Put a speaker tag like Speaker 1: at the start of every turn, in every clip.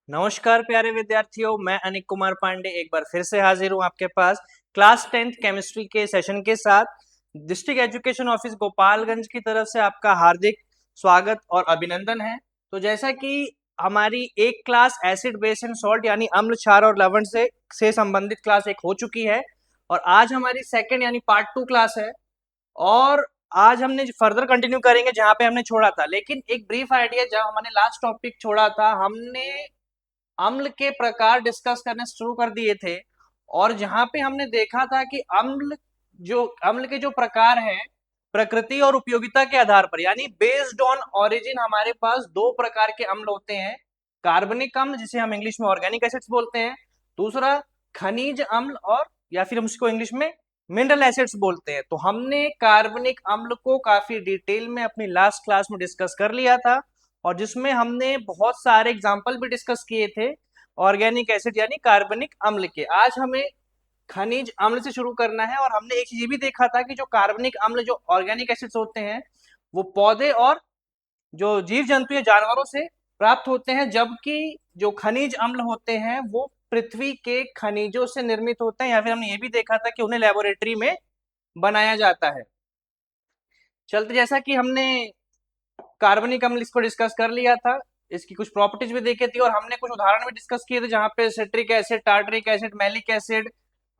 Speaker 1: नमस्कार प्यारे विद्यार्थियों, मैं अनिक कुमार पांडे एक बार फिर से हाजिर हूँ आपके पास क्लास 10th केमिस्ट्री के सेशन के साथ। डिस्ट्रिक्ट एजुकेशन ऑफिस गोपालगंज की तरफ से आपका हार्दिक स्वागत और अभिनंदन है। तो जैसा कि हमारी एक class acid base and salt यानी अम्ल क्षार और लवण से संबंधित क्लास एक हो चुकी है और आज हमारी सेकंड यानी पार्ट 2 क्लास है और आज हमने फर्दर कंटिन्यू करेंगे जहां पे हमने छोड़ा था। लेकिन एक ब्रीफ आइडिया, जब हमने लास्ट टॉपिक छोड़ा था हमने अम्ल के प्रकार डिस्कस करने शुरू कर दिए थे और जहां पे हमने देखा था कि अम्ल के जो प्रकार हैं प्रकृति और उपयोगिता के आधार पर, यानी बेस्ड ऑन ओरिजिन, हमारे पास दो प्रकार के अम्ल होते हैं। कार्बनिक अम्ल जिसे हम इंग्लिश में ऑर्गेनिक एसिड्स बोलते हैं, दूसरा खनिज अम्ल और या फिर हम उसको इंग्लिश में मिनरल एसिड्स बोलते हैं। तो हमने कार्बनिक अम्ल को काफी डिटेल में अपनी लास्ट क्लास में डिस्कस कर लिया था और जिसमें हमने बहुत सारे एग्जाम्पल भी डिस्कस किए थे ऑर्गेनिक एसिड यानी कार्बनिक अम्ल के। आज हमें खनिज अम्ल से शुरू करना है और हमने एक चीज ये भी देखा था कि जो कार्बनिक अम्ल जो ऑर्गेनिक एसिड्स होते हैं वो पौधे और जो जीव जंतु या जानवरों से प्राप्त होते हैं, जबकि जो खनिज अम्ल होते हैं वो पृथ्वी के खनिजों से निर्मित होते हैं या फिर हमने ये भी देखा था कि उन्हें लेबोरेटरी में बनाया जाता है। चलते, जैसा कि हमने कार्बनिक अम्ल इसको डिस्कस कर लिया था, इसकी कुछ प्रॉपर्टीज भी देखी थी और हमने कुछ उदाहरण भी डिस्कस किए थे जहां पे citric acid, tartaric acid, malic acid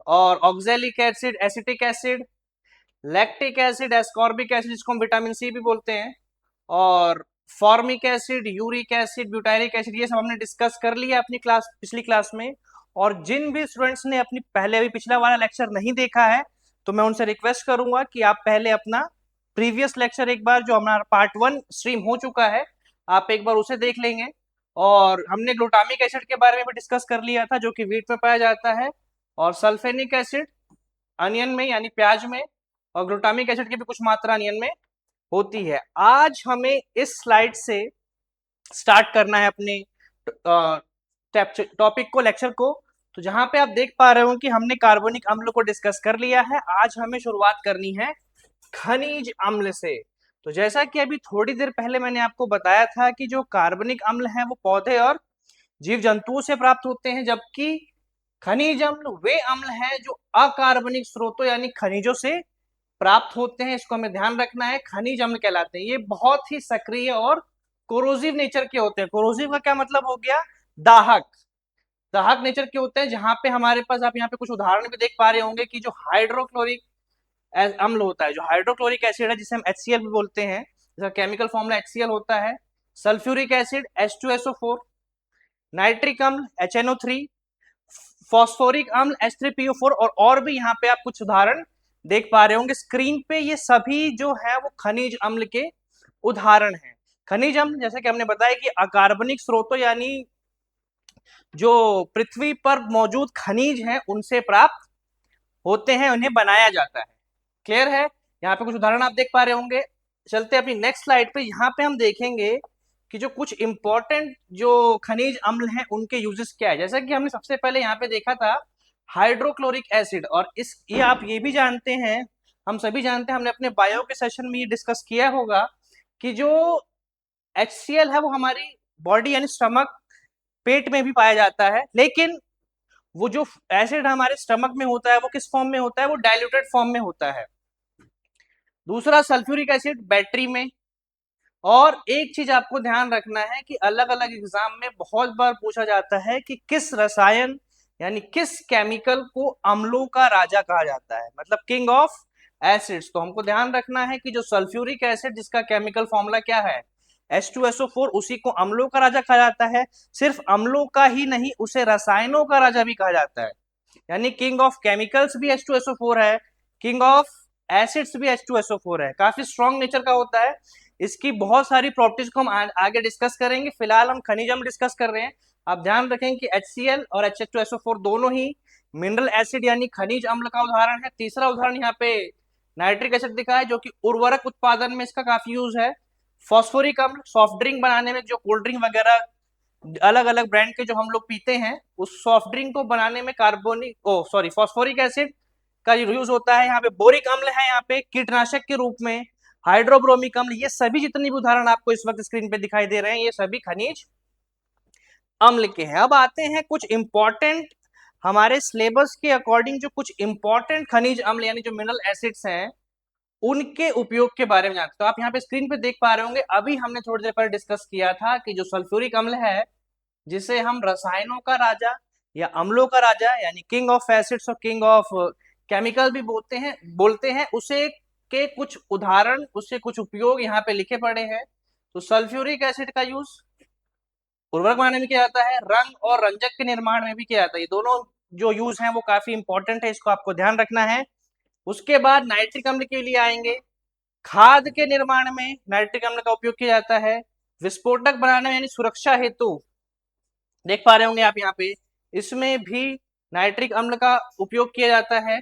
Speaker 1: और oxalic acid, acetic acid, lactic acid, ascorbic acid जिसको हम विटामिन सी भी बोलते हैं, और formic acid, uric acid, butyric acid, ये सब हमने डिस्कस कर लिया अपनी पिछली क्लास में। और जिन भी स्टूडेंट्स ने अपनी पहले अभी पिछला वाला लेक्चर नहीं देखा है तो मैं उनसे रिक्वेस्ट करूंगा कि आप पहले अपना प्रीवियस लेक्चर एक बार, जो हमारा पार्ट 1 स्ट्रीम हो चुका है, आप एक बार उसे देख लेंगे। और हमने ग्लूटामिक एसिड के बारे में भी डिस्कस कर लिया था जो कि वीट में पाया जाता है, और सल्फेनिक एसिड अनियन में यानी प्याज में, और ग्लूटामिक एसिड की भी कुछ मात्रा अनियन में होती है। आज हमें इस स्लाइड से स्टार्ट करना है अपने टॉपिक को, लेक्चर को। तो जहां पे आप देख पा रहे हो कि हमने कार्बनिक अम्ल को डिस्कस कर लिया है, आज हमें शुरुआत करनी है खनिज अम्ल से। तो जैसा कि अभी थोड़ी देर पहले मैंने आपको बताया था कि जो कार्बनिक अम्ल है वो पौधे और जीव जंतुओं से प्राप्त होते हैं, जबकि खनिज अम्ल वे अम्ल हैं जो अकार्बनिक स्रोतों यानी खनिजों से प्राप्त होते हैं। इसको हमें ध्यान रखना है, खनिज अम्ल कहलाते हैं। ये बहुत ही सक्रिय और कोरोसिव नेचर के होते हैं। कोरोसिव का क्या मतलब हो गया? दाहक। दाहक नेचर के होते हैं, जहां पे हमारे पास आप यहाँ पे कुछ उदाहरण भी देख पा रहे होंगे कि जो हाइड्रोक्लोरिक अम्ल होता है, जो हाइड्रोक्लोरिक एसिड है जिसे हम HCl भी बोलते हैं, इसका केमिकल फॉर्मूला HCl होता है। सल्फ्यूरिक एसिड H2SO4, नाइट्रिक अम्ल HNO3, फॉस्फोरिक अम्ल H3PO4 और भी यहाँ पे आप कुछ उदाहरण देख पा रहे होंगे स्क्रीन पे। ये सभी जो है वो खनिज अम्ल के उदाहरण हैं। खनिज अम्ल, जैसे कि हमने बताया कि अकार्बनिक स्रोतों यानी जो पृथ्वी पर मौजूद खनिज हैं उनसे प्राप्त होते हैं, उन्हें बनाया जाता है। क्लियर है? यहाँ पे कुछ उदाहरण आप देख पा रहे होंगे। चलते अपनी नेक्स्ट स्लाइड पे, यहाँ पे हम देखेंगे कि जो कुछ इंपॉर्टेंट जो खनिज अम्ल हैं उनके यूजेस क्या है। जैसा कि हमने सबसे पहले यहाँ पे देखा था हाइड्रोक्लोरिक एसिड, और इस ये आप ये भी जानते हैं, हम सभी जानते हैं, हमने अपने बायो के सेशन में ये डिस्कस किया होगा कि जो HCl है वो हमारी बॉडी यानी स्टमक, पेट में भी पाया जाता है, लेकिन वो जो एसिड हमारे स्टमक में होता है वो किस फॉर्म में होता है? वो डाइल्यूटेड फॉर्म में होता है। दूसरा सल्फ्यूरिक एसिड बैटरी में। और एक चीज आपको ध्यान रखना है कि अलग अलग एग्जाम में बहुत बार पूछा जाता है कि किस रसायन यानी किस केमिकल को अम्लों का राजा कहा जाता है, मतलब किंग ऑफ एसिड्स। तो हमको ध्यान रखना है कि जो सल्फ्यूरिक एसिड जिसका केमिकल फॉर्मूला क्या है H2SO4, उसी को अम्लों का राजा कहा जाता है। सिर्फ अम्लों का ही नहीं, उसे रसायनों का राजा भी कहा जाता है, यानी किंग ऑफ केमिकल्स भी H2SO4 है, किंग ऑफ एसिड्स भी H2SO4 है। काफी स्ट्रॉन्ग नेचर का होता है। इसकी बहुत सारी प्रॉपर्टीज को हम आगे डिस्कस करेंगे, फिलहाल हम खनिज अम्ल डिस्कस कर रहे हैं। आप ध्यान रखें कि HCl और H2SO4 दोनों ही मिनरल एसिड यानी खनिज अम्ल का उदाहरण है। तीसरा उदाहरण यहाँ पे नाइट्रिक एसिड दिखा है जो कि उर्वरक उत्पादन में इसका काफी यूज है। फॉस्फोरिक अम्ल सॉफ्ट ड्रिंक बनाने में, जो कोल्ड ड्रिंक वगैरह अलग अलग ब्रांड के जो हम लोग पीते हैं, उस सॉफ्ट ड्रिंक को बनाने में फॉस्फोरिक एसिड का यूज होता है। यहाँ पे बोरिक अम्ल है, यहाँ पे कीटनाशक के रूप में, हाइड्रोब्रोमिक अम्ल, ये सभी जितने भी उदाहरण आपको इस वक्त स्क्रीन पे दिखाई दे रहे हैं ये सभी खनिज अम्ल के हैं। अब आते हैं कुछ इंपॉर्टेंट हमारे सिलेबस के अकॉर्डिंग जो कुछ इंपॉर्टेंट खनिज अम्ल यानी जो मिनरल एसिड्स हैं उनके उपयोग के बारे में जानते हैं। तो आप यहाँ पे स्क्रीन पे देख पा रहे होंगे, अभी हमने थोड़ी देर पहले डिस्कस किया था कि जो सल्फ्यूरिक अम्ल है जिसे हम रसायनों का राजा या अम्लों का राजा यानी किंग ऑफ एसिड्स और किंग ऑफ केमिकल भी बोलते हैं उसे के कुछ उदाहरण उससे कुछ उपयोग यहाँ पे लिखे पड़े हैं। तो सल्फ्यूरिक एसिड का यूज उर्वरक बनाने में किया जाता है, रंग और रंजक के निर्माण में भी किया जाता है। ये दोनों जो यूज हैं वो काफी इंपॉर्टेंट है, इसको आपको ध्यान रखना है। उसके बाद नाइट्रिक अम्ल के लिए आएंगे। खाद के निर्माण में नाइट्रिक अम्ल का उपयोग किया जाता है। विस्फोटक बनाने में यानी सुरक्षा हेतु देख पा रहे होंगे आप यहाँ पे, इसमें भी नाइट्रिक अम्ल का उपयोग किया जाता है।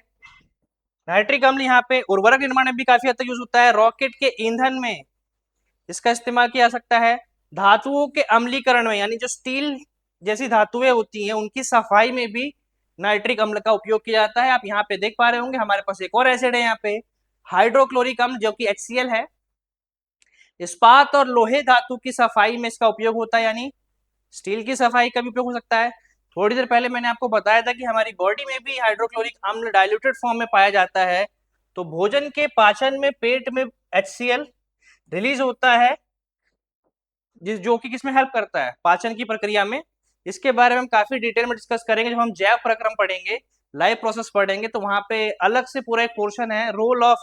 Speaker 1: नाइट्रिक अम्ल यहाँ पे उर्वरक निर्माण में भी काफी हद तक यूज होता है। रॉकेट के ईंधन में इसका इस्तेमाल किया जा सकता है। धातुओं के अम्लीकरण में यानी जो स्टील जैसी धातुएं होती हैं उनकी सफाई में भी नाइट्रिक अम्ल का उपयोग किया जाता है। आप यहाँ पे देख पा रहे होंगे हमारे पास एक और एसिड है यहाँ पे हाइड्रोक्लोरिक अम्ल जो कि HCl है। इस्पात और लोहे धातु की सफाई में इसका उपयोग होता है, यानी स्टील की सफाई का भी उपयोग हो सकता है। थोड़ी देर पहले मैंने आपको बताया था कि हमारी बॉडी में भी हाइड्रोक्लोरिक अम्ल डाइल्यूटेड फॉर्म में पाया जाता है। तो भोजन के पाचन में पेट में HCl रिलीज होता है जो कि किसमें हेल्प करता है, पाचन की प्रक्रिया में। इसके बारे में हम काफी डिटेल में डिस्कस करेंगे जब हम जैव प्रक्रम पढ़ेंगे, लाइव प्रोसेस पढ़ेंगे, तो वहां पे अलग से पूरा एक पोर्शन है role of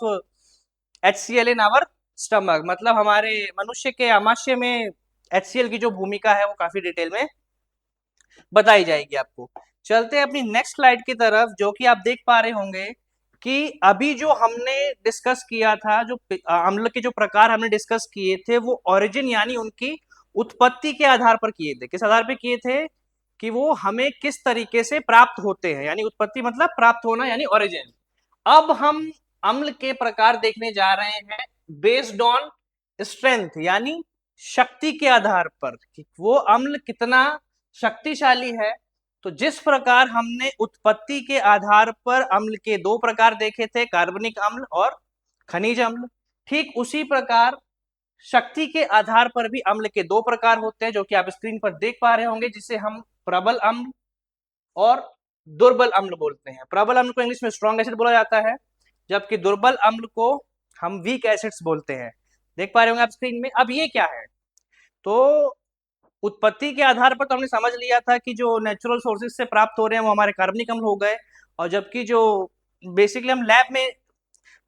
Speaker 1: HCl in our stomach, मतलब हमारे मनुष्य के आमाशय में HCl की जो भूमिका है वो काफी डिटेल में बताई जाएगी आपको। चलते हैं अपनी नेक्स्ट स्लाइड की तरफ, जो कि आप देख पा रहे होंगे कि अभी जो हमने डिस्कस किया था, जो अम्ल के जो प्रकार हमने डिस्कस किए थे वो ओरिजिन यानी उनकी उत्पत्ति के आधार पर किए थे। किस आधार पर किए थे कि वो हमें किस तरीके से प्राप्त होते हैं, यानी उत्पत्ति मतलब प्राप्त होना यानी ओरिजिन। अब हम अम्ल के प्रकार देखने जा रहे हैं बेस्ड ऑन स्ट्रेंथ यानी शक्ति के आधार पर कि वो अम्ल कितना शक्तिशाली है। तो जिस प्रकार हमने उत्पत्ति के आधार पर अम्ल के दो प्रकार देखे थे, कार्बनिक अम्ल और खनिज अम्ल, ठीक उसी प्रकार शक्ति के आधार पर भी अम्ल के दो प्रकार होते हैं जो कि आप स्क्रीन पर देख पा रहे होंगे, जिसे हम प्रबल अम्ल और दुर्बल अम्ल बोलते हैं। प्रबल अम्ल को इंग्लिश में स्ट्रॉन्ग एसिड बोला जाता है, जबकि दुर्बल अम्ल को हम वीक एसिड्स बोलते हैं। देख पा रहे होंगे आप स्क्रीन में। अब ये क्या है, तो उत्पत्ति के आधार पर तो हमने समझ लिया था कि जो नेचुरल सोर्सेज से प्राप्त हो रहे हैं वो हमारे कार्बनिक अम्ल हो गए, और जबकि जो बेसिकली हम लैब में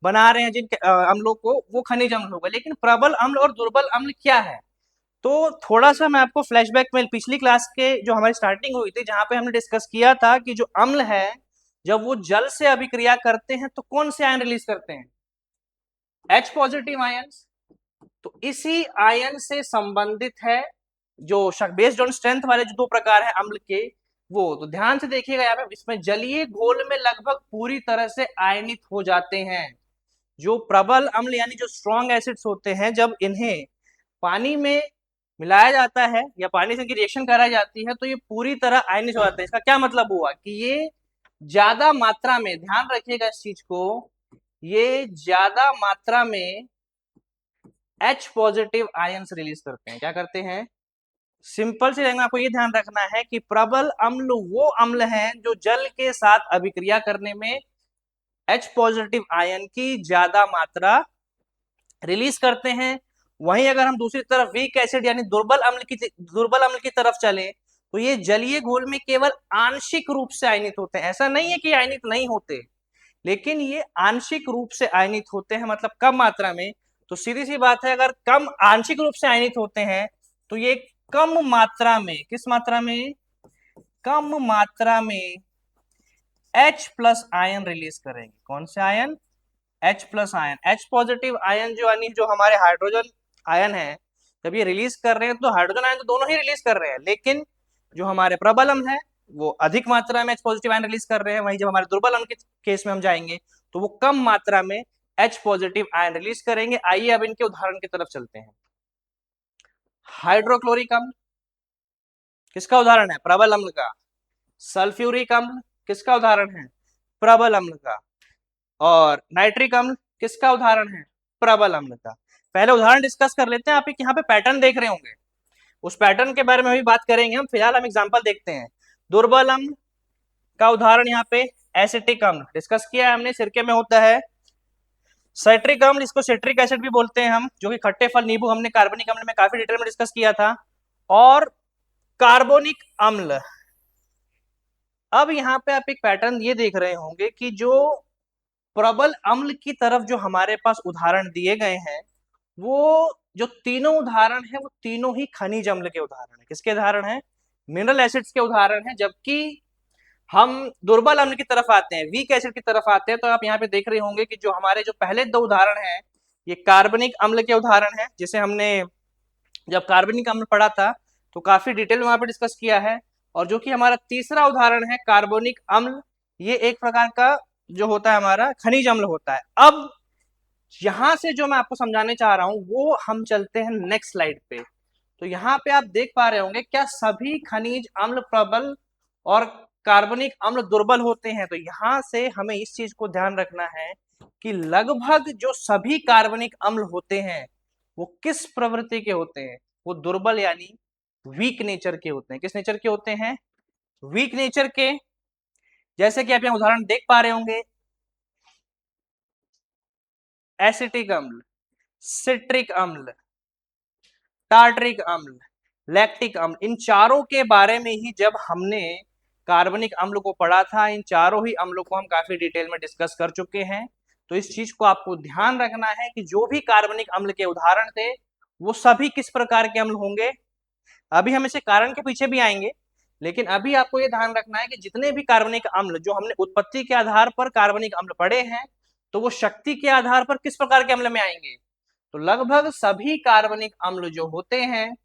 Speaker 1: बना रहे हैं जिन अम्लों को वो खनिज अम्ल हो गए। लेकिन प्रबल अम्ल और दुर्बल अम्ल क्या है, तो थोड़ा सा मैं आपको फ्लैशबैक में पिछली क्लास के जो हमारी स्टार्टिंग हुई थी जहां पे हमने डिस्कस किया था कि जो अम्ल है जब वो जल से अभिक्रिया करते हैं तो कौन से आयन रिलीज करते हैं, H पॉजिटिव आयन। तो इसी आयन से संबंधित है जो बेस्ड ऑन स्ट्रेंथ वाले जो दो प्रकार है अम्ल के वो। तो ध्यान से देखिएगा यहाँ पे, इसमें जलीय घोल में लगभग पूरी तरह से आयनित हो जाते हैं। जो प्रबल अम्ल यानी जो स्ट्रॉन्ग एसिड्स होते हैं जब इन्हें पानी में मिलाया जाता है या पानी से इनकी रिएक्शन कराई जाती है तो ये पूरी तरह आयनित हो जाते हैं। इसका क्या मतलब हुआ कि ये ज्यादा मात्रा में, ध्यान रखिएगा इस चीज को, ये ज्यादा मात्रा में H पॉजिटिव आयंस रिलीज करते हैं। क्या करते हैं, सिंपल सी लैंग्वेज में आपको ये ध्यान रखना है कि प्रबल अम्ल वो अम्ल हैं जो जल के साथ अभिक्रिया करने में H पॉजिटिव आयन की ज्यादा मात्रा रिलीज करते हैं। वहीं अगर हम दूसरी तरफ वीक एसिड यानी दुर्बल अम्ल की तरफ चले तो ये जलीय घोल में केवल आंशिक रूप से आयनित होते हैं। ऐसा नहीं है कि आयनित नहीं होते, लेकिन ये आंशिक रूप से आयनित होते हैं, मतलब कम मात्रा में। तो सीधी सी बात है, अगर कम आंशिक रूप से आयनित होते हैं तो ये कम मात्रा में, किस मात्रा में, कम मात्रा में H प्लस आयन रिलीज करेंगे। कौन से ion, H plus ion. H positive ion जो यानी जो हमारे हाइड्रोजन आयन है, जब ये रिलीज कर रहे हैं तो हाइड्रोजन आयन तो दोनों ही रिलीज कर रहे हैं, लेकिन जो हमारे प्रबल अम्ल है वो अधिक मात्रा में H पॉजिटिव आयन रिलीज कर रहे हैं। वहीं जब हमारे दुर्बल अम्ल के केस में हम जाएंगे तो वो कम मात्रा में H पॉजिटिव आयन रिलीज करेंगे। आइए अब इनके उदाहरण की तरफ चलते हैं। हाइड्रोक्लोरिक अम्ल किसका उदाहरण है, प्रबल अम्ल का। सल्फ्यूरिक अम्ल किसका उदाहरण है, प्रबल अम्ल का। और नाइट्रिक अम्ल किसका उदाहरण है, प्रबल अम्ल का। पहले उदाहरण डिस्कस कर लेते हैं। आप एक यहाँ पे पैटर्न देख रहे होंगे, उस पैटर्न के बारे में भी बात करेंगे हम। फिलहाल हम एग्जांपल देखते हैं। दुर्बल अम्ल का उदाहरण यहाँ पे एसिटिक अम्ल डिस्कस किया है हमने, सिरके में होता है। साइट्रिक अम्ल, इसको सिट्रिक एसिड भी बोलते हैं हम, जो कि खट्टे फल नींबू, हमने कार्बनिक अम्ल में काफी डिटेल में डिस्कस किया था। और कार्बोनिक अम्ल, अब यहाँ पे आप एक पैटर्न ये देख रहे होंगे कि जो प्रबल अम्ल की तरफ जो हमारे पास उदाहरण दिए गए हैं, वो जो तीनों उदाहरण है वो तीनों ही खनिज अम्ल के उदाहरण है। किसके उदाहरण है? मिनरल एसिड्स के उदाहरण है। जबकि हम दुर्बल अम्ल की तरफ आते हैं, वीक एसिड की तरफ आते हैं, तो आप यहाँ पे देख रहे होंगे कि जो हमारे जो पहले दो उदाहरण हैं, ये कार्बनिक अम्ल के उदाहरण है, जिसे हमने जब कार्बनिक अम्ल पढ़ा था तो काफी डिटेल में वहां पे डिस्कस किया है। और जो कि हमारा तीसरा उदाहरण है कार्बोनिक अम्ल, ये एक प्रकार का जो होता है हमारा खनिज अम्ल होता है। अब यहां से जो मैं आपको समझाने चाह रहा हूं वो हम चलते हैं नेक्स्ट स्लाइड पे। तो यहाँ पे आप देख पा रहे होंगे, क्या सभी खनिज अम्ल प्रबल और कार्बनिक अम्ल दुर्बल होते हैं? तो यहां से हमें इस चीज को ध्यान रखना है कि लगभग जो सभी कार्बनिक अम्ल होते हैं वो किस प्रवृत्ति के होते हैं? वो दुर्बल यानी वीक नेचर के होते हैं। किस नेचर के होते हैं? वीक नेचर के। जैसे कि आप यहाँ उदाहरण देख पा रहे होंगे, एसिटिक अम्ल, सिट्रिक अम्ल, टार्टरिक अम्ल, लैक्टिक अम्ल, इन चारों के बारे में ही जब हमने कार्बनिक अम्ल को पढ़ा था, इन चारों ही अम्लों को हम काफी डिटेल में डिस्कस कर चुके हैं। तो इस चीज को आपको ध्यान रखना है कि जो भी कार्बनिक अम्ल के उदाहरण थे वो सभी किस प्रकार के अम्ल होंगे। अभी हम इसे कारण के पीछे भी आएंगे, लेकिन अभी आपको ये ध्यान रखना है कि जितने भी कार्बनिक अम्ल जो हमने उत्पत्ति के आधार पर कार्बनिक अम्ल पढ़े हैं, तो वो शक्ति के आधार पर किस प्रकार के अम्ल में आएंगे। तो लगभग सभी कार्बनिक अम्ल जो होते हैं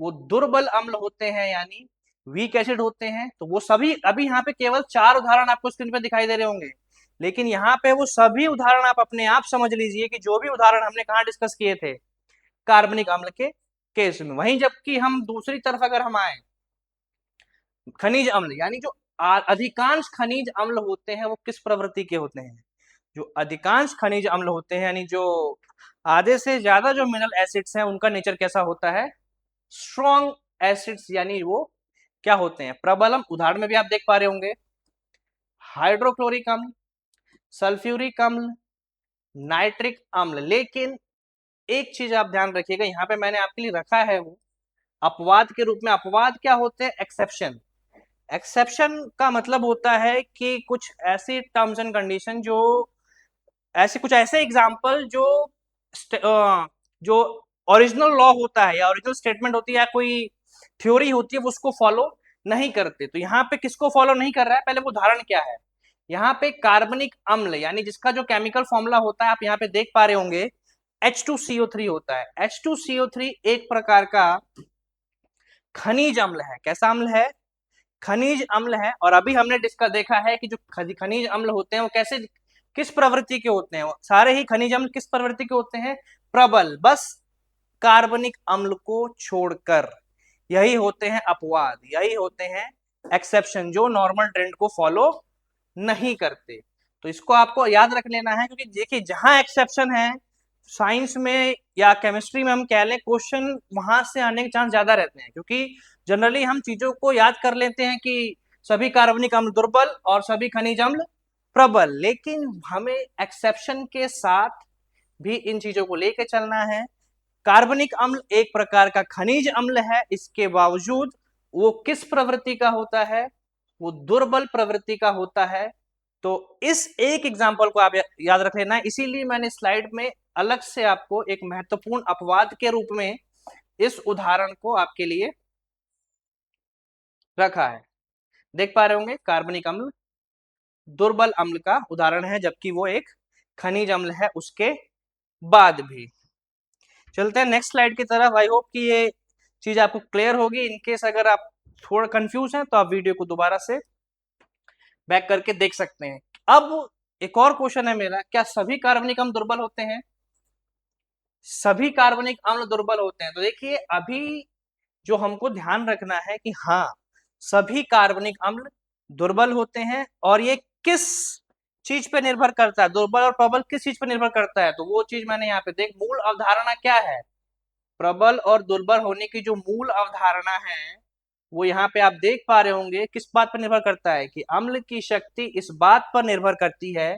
Speaker 1: वो दुर्बल अम्ल होते हैं, यानी वीक एसिड होते हैं। तो वो सभी, अभी यहाँ पे केवल 4 उदाहरण आपको स्क्रीन पे दिखाई दे रहे होंगे, लेकिन यहाँ पे वो सभी उदाहरण आप अपने आप समझ लीजिए कि जो भी उदाहरण हमने कहाँ डिस्कस किए थे, कार्बनिक अम्ल के केस में। वहीं जबकि हम दूसरी तरफ अगर हम आए, खनिज अम्ल, यानी जो अधिकांश खनिज अम्ल होते हैं वो किस प्रवृत्ति के होते हैं? जो अधिकांश खनिज अम्ल होते हैं, यानी जो आधे से ज्यादा जो मिनरल एसिड्स हैं, उनका नेचर कैसा होता है? स्ट्रॉन्ग एसिड्स, यानी वो क्या होते हैं? प्रबल अम्ल। उदाहरण में भी आप देख पा रहे होंगे, हाइड्रोक्लोरिक अम्ल, सल्फ्यूरिक अम्ल, नाइट्रिक अम्ल। लेकिन एक चीज आप ध्यान रखिएगा, यहाँ पे मैंने आपके लिए रखा है वो अपवाद के रूप में। अपवाद क्या होते हैं? एक्सेप्शन। एक्सेप्शन का मतलब होता है कि कुछ ऐसी टर्म्स एंड कंडीशन, जो ऐसे कुछ ऐसे एग्जाम्पल जो ओरिजिनल लॉ होता है या ओरिजिनल स्टेटमेंट होती है या कोई थ्योरी होती है, वो उसको फॉलो नहीं करते। तो यहाँ पे किसको फॉलो नहीं कर रहा है? पहले वो उदाहरण क्या है। यहाँ पे कार्बनिक अम्ल, यानी जिसका जो केमिकल फॉर्मूला होता है आप यहाँ पे देख पा रहे होंगे, H2CO3 होता है। H2CO3 एक प्रकार का खनिज अम्ल है। कैसा अम्ल है? खनिज अम्ल है। और अभी हमने डिस्कस देखा है कि जो खनिज अम्ल होते हैं वो कैसे, किस प्रवृत्ति के होते हैं? सारे ही खनिज अम्ल किस प्रवृत्ति के होते हैं? प्रबल, बस कार्बनिक अम्ल को छोड़कर। यही होते हैं अपवाद, यही होते हैं एक्सेप्शन, जो नॉर्मल ट्रेंड को फॉलो नहीं करते। तो इसको आपको याद रख लेना है, क्योंकि देखिए जहां एक्सेप्शन है साइंस में या केमिस्ट्री में, हम कह लें, क्वेश्चन वहां से आने के चांस ज्यादा रहते हैं। क्योंकि जनरली हम चीजों को याद कर लेते हैं कि सभी कार्बनिक अम्ल दुर्बल और सभी खनिज अम्ल प्रबल, लेकिन हमें एक्सेप्शन के साथ भी इन चीजों को लेकर चलना है। कार्बनिक अम्ल एक प्रकार का खनिज अम्ल है, इसके बावजूद वो किस प्रवृत्ति का होता है? वो दुर्बल प्रवृत्ति का होता है। तो इस एक एग्जाम्पल को आप याद रख लेना है। इसीलिए मैंने स्लाइड में अलग से आपको एक महत्वपूर्ण अपवाद के रूप में इस उदाहरण को आपके लिए रखा है। देख पा रहे होंगे, कार्बनिक अम्ल दुर्बल अम्ल का उदाहरण है, जबकि वो एक खनिज अम्ल है उसके बाद भी। चलते हैं नेक्स्ट स्लाइड की तरफ। आई होप कि ये चीज आपको क्लियर होगी। इनकेस अगर आप थोड़ा कंफ्यूज हैं तो आप वीडियो को दोबारा से बैक करके देख सकते हैं। अब एक और क्वेश्चन है मेरा, क्या सभी कार्बनिक अम्ल दुर्बल होते हैं? सभी कार्बनिक अम्ल दुर्बल होते हैं? तो देखिए, अभी जो हमको ध्यान रखना है कि हाँ, सभी कार्बनिक अम्ल दुर्बल होते हैं। और ये किस चीज पे निर्भर करता है? दुर्बल और प्रबल किस चीज पे निर्भर करता है? तो वो चीज मैंने यहाँ पे देख, मूल अवधारणा क्या है? प्रबल और दुर्बल होने की जो मूल अवधारणा है वो यहाँ पे आप देख पा रहे होंगे किस बात पर निर्भर करता है कि अम्ल की शक्ति इस बात पर निर्भर करती है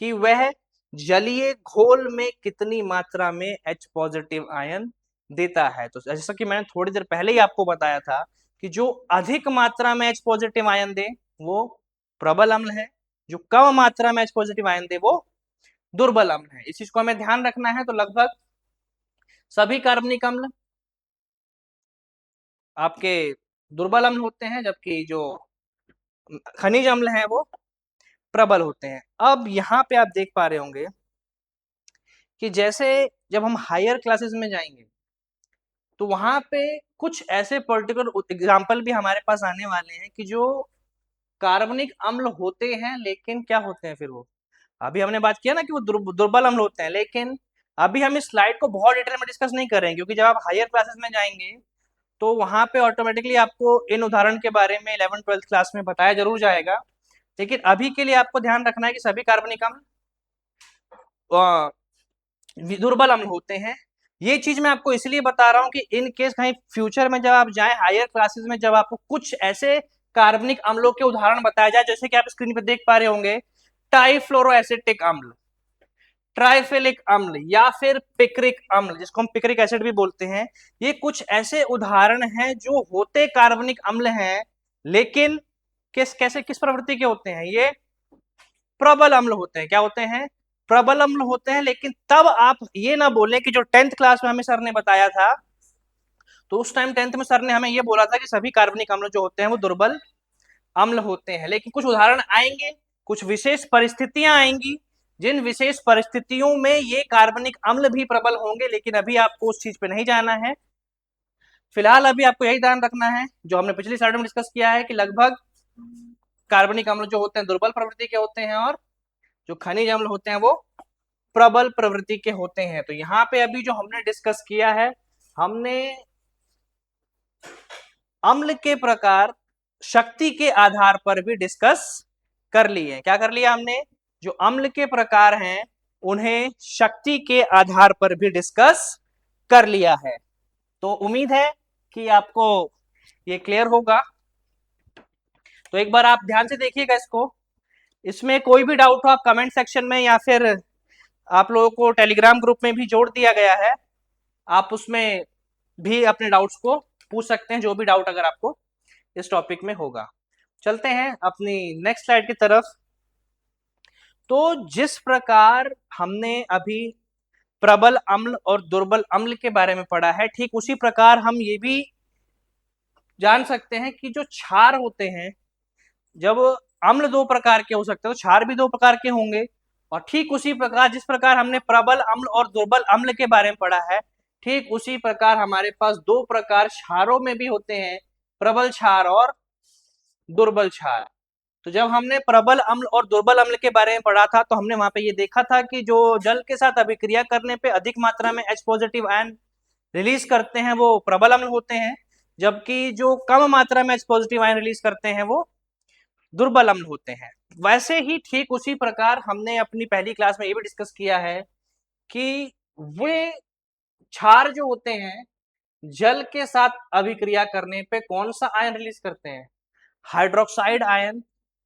Speaker 1: कि वह जलीय घोल में कितनी मात्रा में H पॉजिटिव आयन देता है। तो जैसा कि मैंने थोड़ी देर पहले ही आपको बताया था कि जो अधिक मात्रा में H पॉजिटिव आयन दे वो प्रबल अम्ल है, जो कम मात्रा में H पॉजिटिव आयन दे वो दुर्बल अम्ल है। इस चीज को हमें ध्यान रखना है। तो लगभग सभी कार्बनिक अम्ल आपके दुर्बल अम्ल होते हैं, जबकि जो खनिज अम्ल हैं वो प्रबल होते हैं। अब यहाँ पे आप देख पा रहे होंगे कि जैसे जब हम हायर क्लासेस में जाएंगे तो वहां पे कुछ ऐसे पर्टिकुलर एग्जाम्पल भी हमारे पास आने वाले हैं कि जो कार्बनिक अम्ल होते हैं लेकिन क्या होते हैं फिर वो, अभी हमने बात किया ना कि वो दुर्बल अम्ल होते हैं, लेकिन अभी हम इस स्लाइड को बहुत डिटेल में डिस्कस नहीं करेंगे क्योंकि जब आप हायर क्लासेस में जाएंगे तो वहां पे ऑटोमेटिकली आपको इन उदाहरण के बारे में 11th-12th क्लास में बताया जरूर जाएगा। लेकिन अभी के लिए आपको ध्यान रखना है कि सभी कार्बनिक अम्ल दुर्बल अम्ल होते हैं। ये चीज मैं आपको इसलिए बता रहा हूँ कि इन केस कहीं फ्यूचर में जब आप जाए हायर क्लासेस में, जब आपको कुछ ऐसे कार्बनिक अम्लों के उदाहरण बताया जाए जैसे कि आप स्क्रीन पे देख पा रहे होंगे, टाइफ्लोरोएसिटिक अम्ल, ट्राइफेलिक अम्ल या फिर पिक्रिक अम्ल जिसको हम पिक्रिक एसिड भी बोलते हैं, ये कुछ ऐसे उदाहरण हैं जो होते कार्बनिक अम्ल हैं लेकिन किस प्रवृत्ति के होते हैं, ये प्रबल अम्ल होते हैं। क्या होते हैं? प्रबल अम्ल होते हैं। लेकिन तब आप ये ना बोलें कि जो 10th क्लास में हमें सर ने बताया था, तो उस टाइम 10th में सर ने हमें ये बोला था कि सभी कार्बनिक अम्ल जो होते हैं वो दुर्बल अम्ल होते हैं। लेकिन कुछ उदाहरण आएंगे, कुछ विशेष परिस्थितियां आएंगी जिन विशेष परिस्थितियों में ये कार्बनिक अम्ल भी प्रबल होंगे, लेकिन अभी आपको उस चीज पे नहीं जाना है। फिलहाल अभी आपको यही ध्यान रखना है जो हमने पिछली स्लाइड में डिस्कस किया है कि लगभग कार्बनिक अम्ल जो होते हैं दुर्बल प्रवृत्ति के होते हैं और जो खनिज अम्ल होते हैं वो प्रबल प्रवृत्ति के होते हैं। तो यहाँ पे अभी जो हमने डिस्कस किया है, हमने अम्ल के प्रकार शक्ति के आधार पर भी डिस्कस कर लिए। क्या कर लिया हमने? जो अम्ल के प्रकार हैं उन्हें शक्ति के आधार पर भी डिस्कस कर लिया है। तो उम्मीद है कि आपको ये क्लियर होगा। तो एक बार आप ध्यान से देखिएगा इसको। इसमें कोई भी डाउट हो आप कमेंट सेक्शन में या फिर आप लोगों को टेलीग्राम ग्रुप में भी जोड़ दिया गया है, आप उसमें भी अपने डाउट्स को पूछ सकते हैं, जो भी डाउट अगर आपको इस टॉपिक में होगा। चलते हैं अपनी नेक्स्ट स्लाइड की तरफ। तो जिस प्रकार हमने अभी प्रबल अम्ल और दुर्बल अम्ल के बारे में पढ़ा है, ठीक उसी प्रकार हम ये भी जान सकते हैं कि जो क्षार होते हैं, जब अम्ल दो प्रकार के हो सकते हैं तो क्षार भी दो प्रकार के होंगे। और ठीक उसी प्रकार जिस प्रकार हमने प्रबल अम्ल और दुर्बल अम्ल के बारे में पढ़ा है, ठीक उसी प्रकार हमारे पास दो प्रकार क्षारों में भी होते हैं, प्रबल क्षार और दुर्बल क्षार। तो जब हमने प्रबल अम्ल और दुर्बल अम्ल के बारे में पढ़ा था तो हमने वहां पे ये देखा था कि जो जल के साथ अभिक्रिया करने पे अधिक मात्रा में H पॉजिटिव आयन रिलीज करते हैं वो प्रबल अम्ल होते हैं, जबकि जो कम मात्रा में H पॉजिटिव आयन रिलीज करते हैं वो दुर्बल अम्ल होते हैं। वैसे ही ठीक उसी प्रकार हमने अपनी पहली क्लास में ये भी डिस्कस किया है कि वे क्षार जो होते हैं जल के साथ अभिक्रिया करने पे कौन सा आयन रिलीज करते हैं? Hydroxide ion.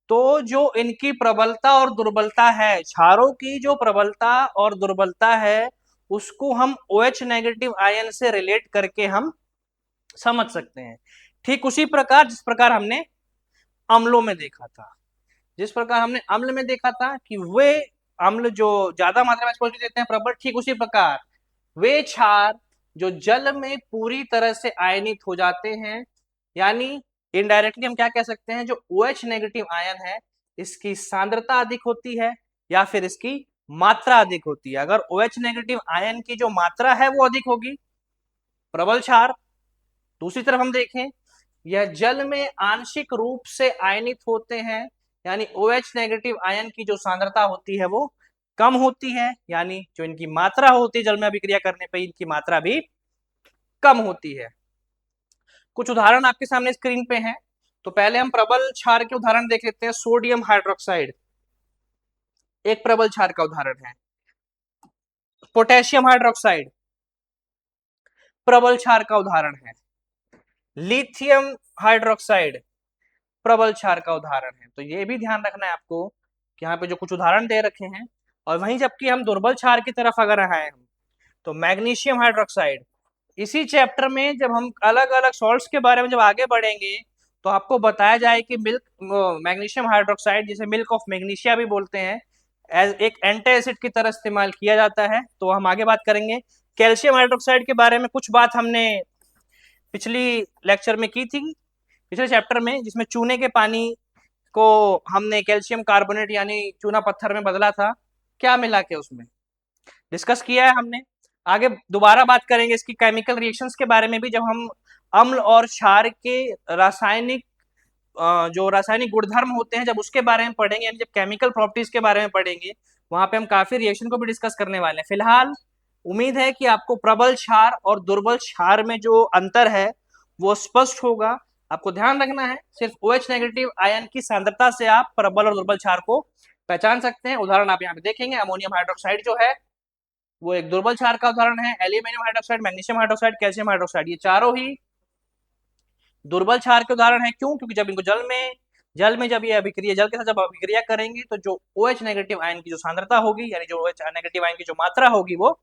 Speaker 1: तो जो इनकी प्रबलता और दुर्बलता है, क्षारों की जो प्रबलता और दुर्बलता है उसको हम OH नेगेटिव आयन से रिलेट करके हम समझ सकते हैं। ठीक उसी प्रकार जिस प्रकार हमने अम्लों में देखा था, जिस प्रकार हमने अम्ल में देखा था कि वे अम्ल जो ज्यादा मात्रा में एक्सपोजर देते हैं प्रबल, ठीक उसी प्रकार वे क्षार जो जल में पूरी तरह से आयनित हो जाते हैं, यानी इनडायरेक्टली हम क्या कह सकते हैं, जो OH नेगेटिव आयन है इसकी सांद्रता अधिक होती है या फिर इसकी मात्रा अधिक होती है। अगर OH नेगेटिव आयन की जो मात्रा है वो अधिक होगी, प्रबल क्षार। दूसरी तरफ हम देखें यह जल में आंशिक रूप से आयनित होते हैं, यानी OH नेगेटिव आयन की जो सांद्रता होती है वो कम होती है, यानी जो इनकी मात्रा होती है जल में अभिक्रिया करने पर इनकी मात्रा भी कम होती है। कुछ उदाहरण आपके सामने स्क्रीन पे हैं। तो पहले हम प्रबल क्षार के उदाहरण देख लेते हैं। सोडियम हाइड्रोक्साइड एक प्रबल क्षार का उदाहरण है। पोटेशियम हाइड्रोक्साइड, प्रबल क्षार का उदाहरण है। लिथियम हाइड्रोक्साइड प्रबल क्षार का उदाहरण है। तो ये भी ध्यान रखना है आपको कि यहाँ पे जो कुछ उदाहरण दे रखे हैं, और वहीं जबकि हम दुर्बल क्षार की तरफ अगर आए हम, तो मैग्नीशियम हाइड्रोक्साइड, इसी चैप्टर में जब हम अलग अलग सॉल्ट्स के बारे में जब आगे बढ़ेंगे तो आपको बताया जाए कि मिल्क मैग्नीशियम हाइड्रोक्साइड, जिसे मिल्क ऑफ मैग्नीशिया भी बोलते हैं, एज एक एंटी एसिड की तरह इस्तेमाल किया जाता है। तो हम आगे बात करेंगे। कैल्शियम हाइड्रोक्साइड के बारे में कुछ बात हमने पिछली लेक्चर में की थी, पिछले चैप्टर में, जिसमें चूने के पानी को हमने कैल्शियम कार्बोनेट यानी चूना पत्थर में बदला था, क्या मिला के उसमें डिस्कस किया है हमने। आगे दोबारा बात करेंगे इसकी केमिकल रिएक्शंस के बारे में भी, जब हम अम्ल और क्षार के रासायनिक जो रासायनिक गुणधर्म होते हैं जब उसके बारे में पढ़ेंगे, यानी जब केमिकल प्रॉपर्टीज के बारे में पढ़ेंगे, वहां पे हम काफी रिएक्शन को भी डिस्कस करने वाले हैं। फिलहाल उम्मीद है कि आपको प्रबल क्षार और दुर्बल क्षार में जो अंतर है वो स्पष्ट होगा। आपको ध्यान रखना है, सिर्फ OH नेगेटिव आयन की सांद्रता से आप प्रबल और दुर्बल क्षार को पहचान सकते हैं। उदाहरण आप यहाँ पे देखेंगे, अमोनियम हाइड्रोक्साइड जो है वो एक दुर्बल क्षार का उदाहरण है। Aluminium hydroxide, magnesium hydroxide, calcium hydroxide, ये चारों ही दुर्बल क्षार के उदाहरण है। क्यों? क्योंकि जब इनको जल में जब ये अभिक्रिया, जल के साथ जब अभिक्रिया करेंगे तो जो OH नेगेटिव आयन की जो सांद्रता होगी, यानी जो OH नेगेटिव आयन की जो मात्रा होगी वो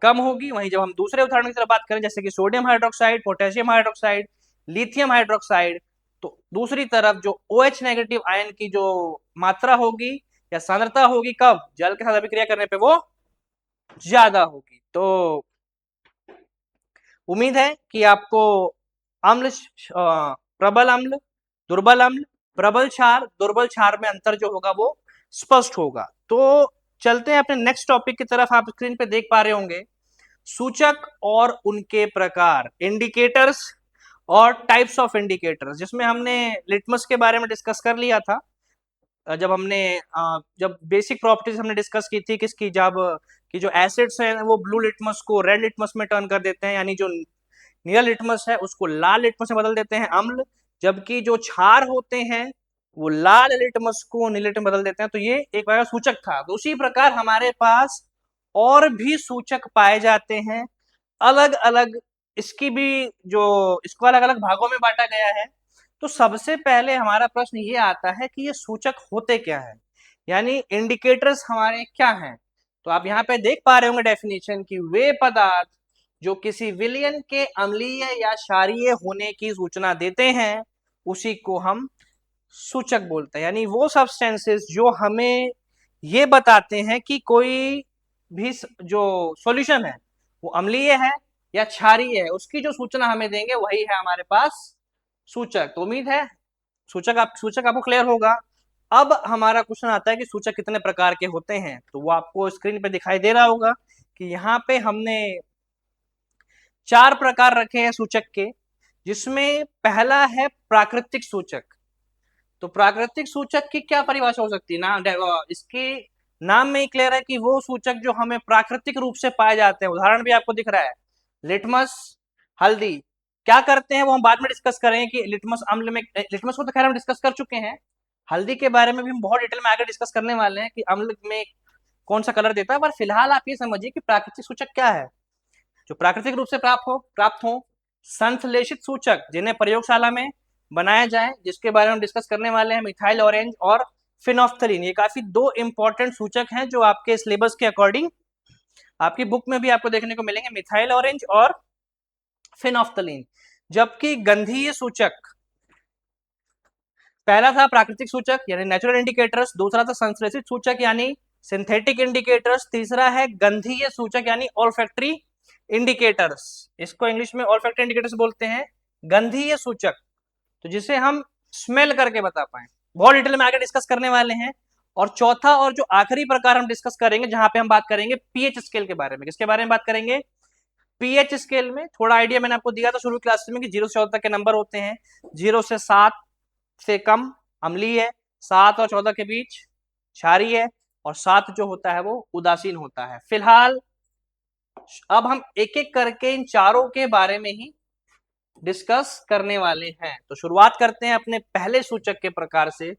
Speaker 1: कम होगी। वहीं जब हम दूसरे उदाहरण की तरफ बात करें, जैसे कि sodium hydroxide, potassium hydroxide, lithium hydroxide, तो दूसरी तरफ जो OH नेगेटिव आयन की जो मात्रा होगी या सांद्रता होगी, कब? जल के साथ अभिक्रिया करने पे वो ज्यादा होगी। तो उम्मीद है कि आपको अम्ल, प्रबल अम्ल, दुर्बल अम्ल, प्रबल क्षार, दुर्बल क्षार में अंतर जो होगा वो स्पष्ट होगा। तो चलते हैं अपने नेक्स्ट टॉपिक की तरफ। आप स्क्रीन पे देख पा रहे होंगे सूचक और उनके प्रकार, इंडिकेटर्स और टाइप्स ऑफ इंडिकेटर्स, जिसमें हमने लिटमस के बारे में डिस्कस कर लिया था। जब बेसिक प्रॉपर्टीज हमने डिस्कस की थी किसकी, जब कि जो एसिड्स हैं वो ब्लू लिटमस को रेड लिटमस में टर्न कर देते हैं, यानी जो नीला लिटमस है उसको लाल लिटमस में बदल देते हैं, अम्ल। जबकि जो क्षार होते हैं वो लाल लिटमस को नीले लिटमस में बदल देते हैं। तो ये एक प्रकार सूचक था। तो उसी प्रकार हमारे पास और भी सूचक पाए जाते हैं, अलग अलग, इसकी भी जो इसको अलग अलग भागों में बांटा गया है। तो सबसे पहले हमारा प्रश्न ये आता है कि ये सूचक होते क्या है, यानी इंडिकेटर्स हमारे क्या हैं। तो आप यहाँ पे देख पा रहे होंगे डेफिनेशन की, वे पदार्थ जो किसी विलयन के अम्लीय या क्षारीय होने की सूचना देते हैं उसी को हम सूचक बोलते हैं। यानी वो सब्सटेंसेस जो हमें ये बताते हैं कि कोई भी जो सॉल्यूशन है वो अम्लीय है या क्षारीय है, उसकी जो सूचना हमें देंगे वही है हमारे पास सूचक। तो उम्मीद है सूचक आपको क्लियर होगा। अब हमारा क्वेश्चन आता है कि सूचक कितने प्रकार के होते हैं। तो वो आपको स्क्रीन पे दिखाई दे रहा होगा कि यहाँ पे हमने 4 प्रकार रखे हैं सूचक के, जिसमें पहला है प्राकृतिक सूचक। तो प्राकृतिक सूचक की क्या परिभाषा हो सकती है ना, इसके नाम में ही क्लियर है कि वो सूचक जो हमें प्राकृतिक रूप से पाए जाते हैं। उदाहरण भी आपको दिख रहा है, लिटमस, हल्दी। क्या करते हैं वो हम बाद में डिस्कस करेंगे कि लिटमस अम्ल में, लिटमस को तो खैर हम डिस्कस कर चुके हैं, हल्दी के बारे में भी हम बहुत डिटेल में आगे डिस्कस करने वाले हैं कि अम्ल में कौन सा कलर देता है। पर फिलहाल आप ये समझिए कि प्राकृतिक सूचक क्या है, जो प्राकृतिक रूप से प्राप्त हो। संश्लेषित सूचक, जिन्हें प्रयोगशाला में बनाया जाए, जिसके बारे में हम डिस्कस करने वाले हैं, मिथाइल ऑरेंज और फिनोफ्थलीन। ये काफी 2 इंपॉर्टेंट सूचक हैं जो आपके सिलेबस के अकॉर्डिंग आपकी बुक में भी आपको देखने को मिलेंगे, मिथाइल ऑरेंज और फिनोफ्थलीन। जबकि गंधीय सूचक, पहला था प्राकृतिक सूचक यानी नेचुरल इंडिकेटर्स, दूसरा था संश्लेषित सूचक यानी सिंथेटिक इंडिकेटर्स, तीसरा है गंधीय सूचक यानी ऑल्फैक्टरी इंडिकेटर्स। इसको इंग्लिश में ऑल्फैक्टरी इंडिकेटर्स बोलते हैं, गंधीय सूचक, तो जिसे हम स्मेल करके बता पाए। बहुत डिटेल में आगे डिस्कस करने वाले हैं। और चौथा और जो आखिरी प्रकार हम डिस्कस करेंगे, जहां पे हम बात करेंगे पीएच स्केल के बारे में। किसके बारे में बात करेंगे? पीएच स्केल में। थोड़ा आइडिया मैंने आपको दिया था शुरू क्लास में कि 0 से 14 तक के नंबर होते हैं। 0 से 7 से कम अम्लीय है, 7 और 14 के बीच क्षारीय है, और 7 जो होता है वो उदासीन होता है। फिलहाल अब हम एक एक करके इन चारों के बारे में ही डिस्कस करने वाले हैं। तो शुरुआत करते हैं अपने पहले सूचक के प्रकार से,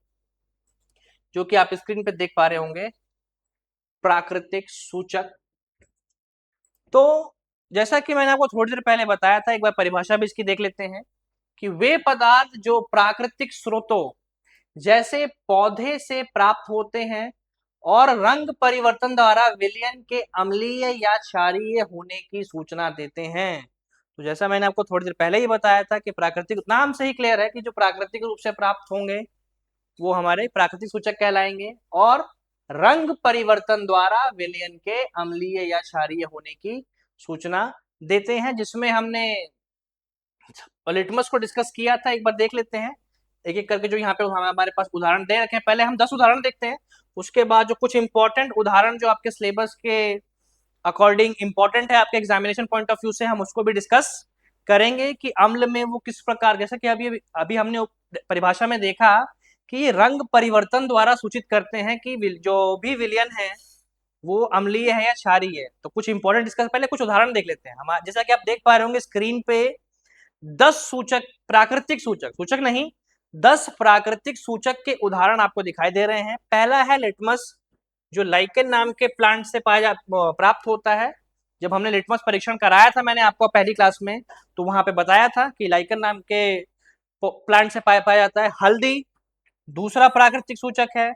Speaker 1: जो कि आप स्क्रीन पे देख पा रहे होंगे, प्राकृतिक सूचक। तो जैसा कि मैंने आपको थोड़ी देर पहले बताया था, एक बार परिभाषा भी इसकी देख लेते हैं कि वे पदार्थ जो प्राकृतिक स्रोतों जैसे पौधे से प्राप्त होते हैं और रंग परिवर्तन द्वारा विलयन के अम्लीय या क्षारीय होने की सूचना देते हैं। तो जैसा मैंने आपको थोड़ी देर पहले ही बताया था कि प्राकृतिक नाम से ही क्लियर है कि जो प्राकृतिक रूप से प्राप्त होंगे वो हमारे प्राकृतिक सूचक कहलाएंगे और रंग परिवर्तन द्वारा विलयन के अम्लीय या क्षारीय होने की सूचना देते हैं, जिसमें हमने लिटमस को डिस्कस किया था। एक बार देख लेते हैं एक एक करके, जो यहाँ पे हमारे पास उदाहरण दे रखे हैं। पहले हम 10 उदाहरण देखते हैं, उसके बाद जो कुछ इंपॉर्टेंट उदाहरण जो आपके सिलेबस के अकॉर्डिंग इंपॉर्टेंट है आपके एग्जामिनेशन पॉइंट ऑफ व्यू से, हम उसको भी डिस्कस करेंगे कि अम्ल में वो किस प्रकार, जैसा कि अभी अभी हमने परिभाषा में देखा कि रंग परिवर्तन द्वारा सूचित करते हैं कि जो भी विलयन है वो अम्लीय है या क्षारीय है। तो कुछ इंपॉर्टेंट डिस्कस, पहले कुछ उदाहरण देख लेते हैं। हम जैसा कि आप देख पा रहे होंगे स्क्रीन पे 10 सूचक, प्राकृतिक सूचक, सूचक नहीं 10 प्राकृतिक सूचक के उदाहरण आपको दिखाई दे रहे हैं। पहला है लिटमस, जो लाइकेन नाम के प्लांट से प्राप्त होता है। जब हमने लिटमस परीक्षण कराया था मैंने आपको पहली क्लास में, तो वहां पे बताया था कि लाइकेन नाम के प्लांट से पाया जाता है। हल्दी दूसरा प्राकृतिक सूचक है।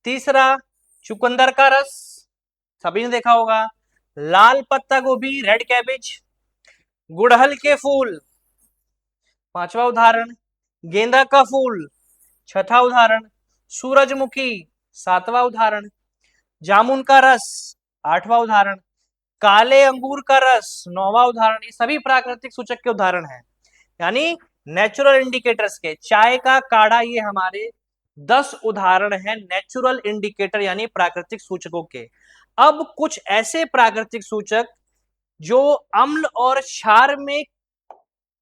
Speaker 1: तीसरा चुकंदर का रस, सभी ने देखा होगा। लाल पत्ता गोभी, रेड कैबेज। गुड़हल के फूल, पांचवा उदाहरण। गेंदा का फूल, छठा उदाहरण। सूरजमुखी, सातवां उदाहरण। जामुन का रस, आठवां उदाहरण। काले अंगूर का रस, नौवां उदाहरण। ये सभी प्राकृतिक सूचक के उदाहरण हैं, यानी नेचुरल इंडिकेटर्स के। चाय का काढ़ा, ये हमारे 10 उदाहरण हैं नेचुरल इंडिकेटर यानी प्राकृतिक सूचकों के। अब कुछ ऐसे प्राकृतिक सूचक जो अम्ल और क्षार में